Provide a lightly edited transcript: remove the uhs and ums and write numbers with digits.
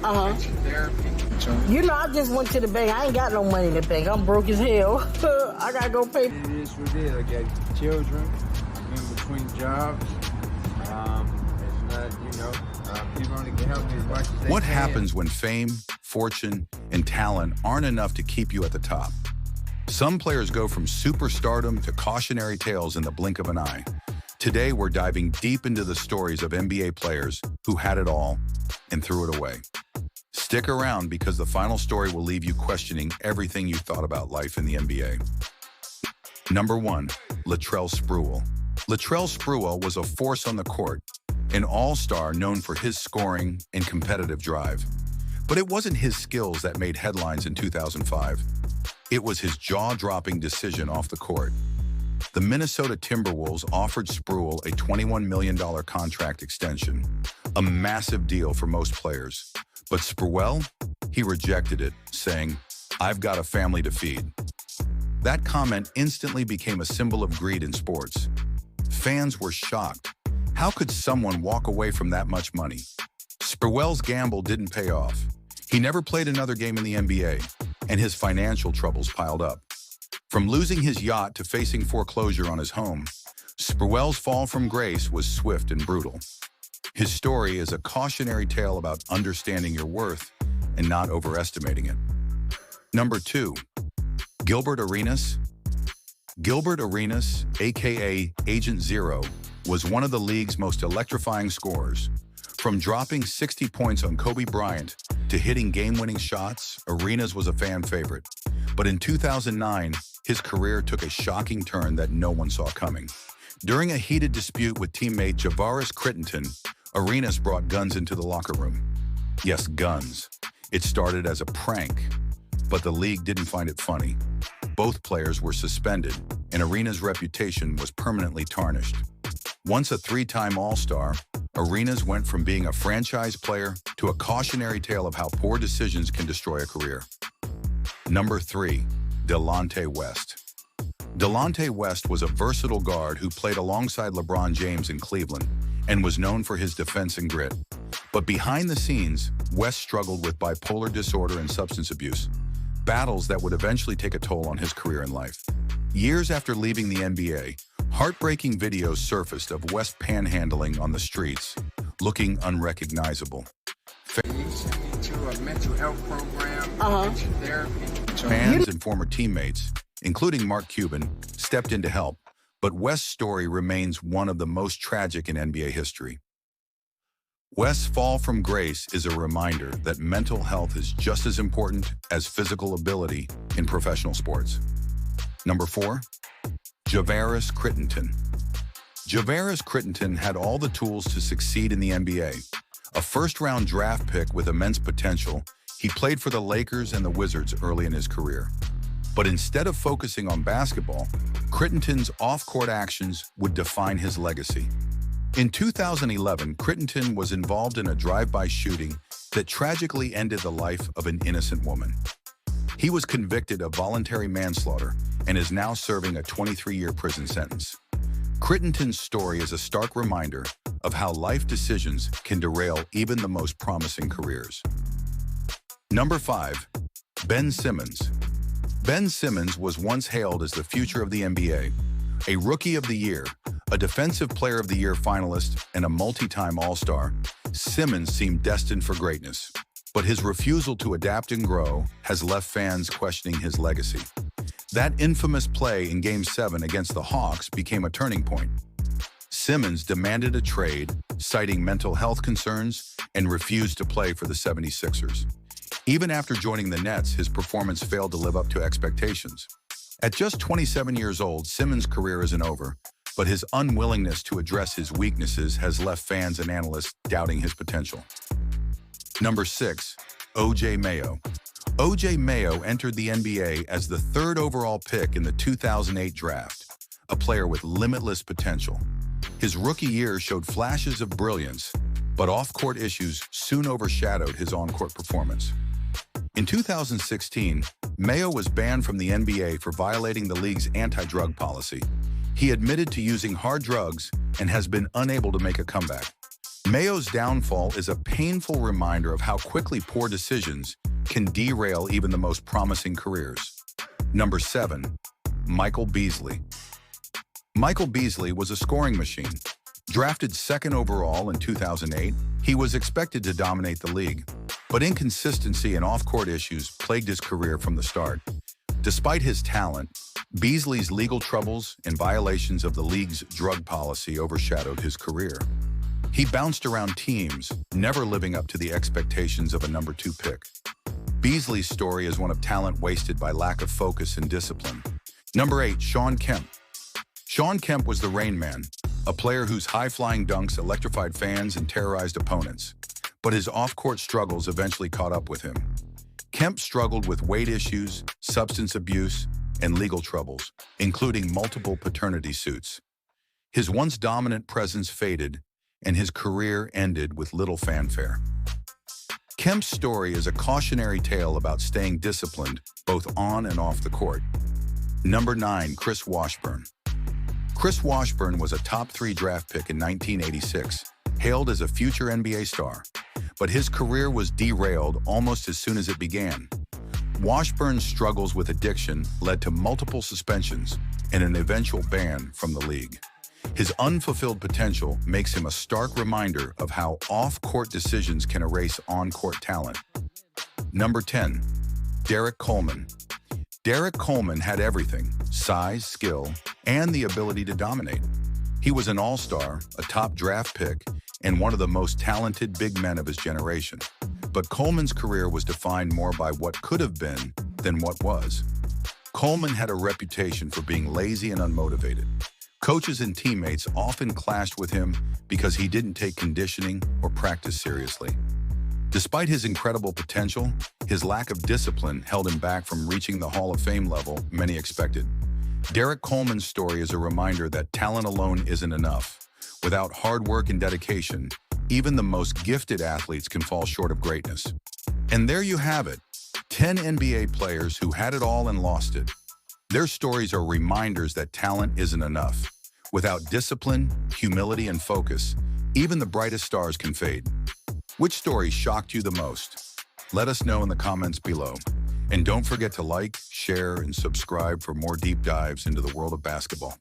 Therapy. You know, I just went to the bank. I ain't got no money in the bank. I'm broke as hell. I gotta go pay. It is what it is. I got children. I'm in between jobs. It's not, people only can help me as much as they What can. happens when fame, fortune, and talent aren't enough to keep you at the top? Some players go from superstardom to cautionary tales in the blink of an eye. Today, we're diving deep into the stories of NBA players who had it all and threw it away. Stick around because the final story will leave you questioning everything you thought about life in the NBA. Number 1, Latrell Sprewell. Latrell Sprewell was a force on the court, an all-star known for his scoring and competitive drive. But it wasn't his skills that made headlines in 2005. It was his jaw-dropping decision off the court. The Minnesota Timberwolves offered Sprewell a $21 million contract extension, a massive deal for most players. But Sprewell, he rejected it, saying, "I've got a family to feed." That comment instantly became a symbol of greed in sports. Fans were shocked. How could someone walk away from that much money? Sprewell's gamble didn't pay off. He never played another game in the NBA, and his financial troubles piled up. From losing his yacht to facing foreclosure on his home, Sprewell's fall from grace was swift and brutal. His story is a cautionary tale about understanding your worth and not overestimating it. Number 2, Gilbert Arenas. Gilbert Arenas, aka Agent Zero, was one of the league's most electrifying scorers. From dropping 60 points on Kobe Bryant to hitting game-winning shots, Arenas was a fan favorite. But in 2009, his career took a shocking turn that no one saw coming. During a heated dispute with teammate Javaris Crittenton, Arenas brought guns into the locker room. Yes, guns. It started as a prank, but the league didn't find it funny. Both players were suspended, and Arenas' reputation was permanently tarnished. Once a 3-time All-Star, Arenas went from being a franchise player to a cautionary tale of how poor decisions can destroy a career. Number 3, Delonte West. Delonte West was a versatile guard who played alongside LeBron James in Cleveland and was known for his defense and grit. But behind the scenes, West struggled with bipolar disorder and substance abuse, battles that would eventually take a toll on his career and life. Years after leaving the NBA, heartbreaking videos surfaced of West panhandling on the streets, looking unrecognizable. To a mental health program, therapy. Fans and former teammates, including Mark Cuban, stepped in to help, but West's story remains one of the most tragic in NBA history. West's fall from grace is a reminder that mental health is just as important as physical ability in professional sports. Number 4, Javaris Crittenton. Javaris Crittenton had all the tools to succeed in the NBA. A first-round draft pick with immense potential, he played for the Lakers and the Wizards early in his career. But instead of focusing on basketball, Crittenton's off-court actions would define his legacy. In 2011, Crittenton was involved in a drive-by shooting that tragically ended the life of an innocent woman. He was convicted of voluntary manslaughter and is now serving a 23-year prison sentence. Crittenton's story is a stark reminder of how life decisions can derail even the most promising careers. Number 5, Ben Simmons. Ben Simmons was once hailed as the future of the NBA, a Rookie of the Year, a Defensive Player of the Year finalist, and a multi-time All-Star. Simmons seemed destined for greatness, but his refusal to adapt and grow has left fans questioning his legacy. That infamous play in Game 7 against the Hawks became a turning point. Simmons demanded a trade, citing mental health concerns, and refused to play for the 76ers. Even after joining the Nets, his performance failed to live up to expectations. At just 27 years old, Simmons' career isn't over, but his unwillingness to address his weaknesses has left fans and analysts doubting his potential. Number 6, O.J. Mayo. O.J. Mayo entered the NBA as the 3rd overall pick in the 2008 draft, a player with limitless potential. His rookie year showed flashes of brilliance, but off-court issues soon overshadowed his on-court performance. In 2016, Mayo was banned from the NBA for violating the league's anti-drug policy. He admitted to using hard drugs and has been unable to make a comeback. Mayo's downfall is a painful reminder of how quickly poor decisions can derail even the most promising careers. Number 7. Michael Beasley. Michael Beasley was a scoring machine. Drafted 2nd overall in 2008, he was expected to dominate the league, but inconsistency and off-court issues plagued his career from the start. Despite his talent, Beasley's legal troubles and violations of the league's drug policy overshadowed his career. He bounced around teams, never living up to the expectations of a number 2 pick. Beasley's story is one of talent wasted by lack of focus and discipline. Number 8. Shawn Kemp. Shawn Kemp was the Rain Man, a player whose high-flying dunks electrified fans and terrorized opponents. But his off-court struggles eventually caught up with him. Kemp struggled with weight issues, substance abuse, and legal troubles, including multiple paternity suits. His once dominant presence faded, and his career ended with little fanfare. Kemp's story is a cautionary tale about staying disciplined both on and off the court. Number 9. Chris Washburn. Chris Washburn was a top 3 draft pick in 1986, hailed as a future NBA star, but his career was derailed almost as soon as it began. Washburn's struggles with addiction led to multiple suspensions and an eventual ban from the league. His unfulfilled potential makes him a stark reminder of how off-court decisions can erase on-court talent. Number 10. Derek Coleman. Derek Coleman had everything: size, skill, and the ability to dominate. He was an all-star, a top draft pick, and one of the most talented big men of his generation. But Coleman's career was defined more by what could have been than what was. Coleman had a reputation for being lazy and unmotivated. Coaches and teammates often clashed with him because he didn't take conditioning or practice seriously. Despite his incredible potential, his lack of discipline held him back from reaching the Hall of Fame level many expected. Derek Coleman's story is a reminder that talent alone isn't enough. Without hard work and dedication, even the most gifted athletes can fall short of greatness. And there you have it, 10 NBA players who had it all and lost it. Their stories are reminders that talent isn't enough. Without discipline, humility, and focus, even the brightest stars can fade. Which story shocked you the most? Let us know in the comments below. And don't forget to like, share, and subscribe for more deep dives into the world of basketball.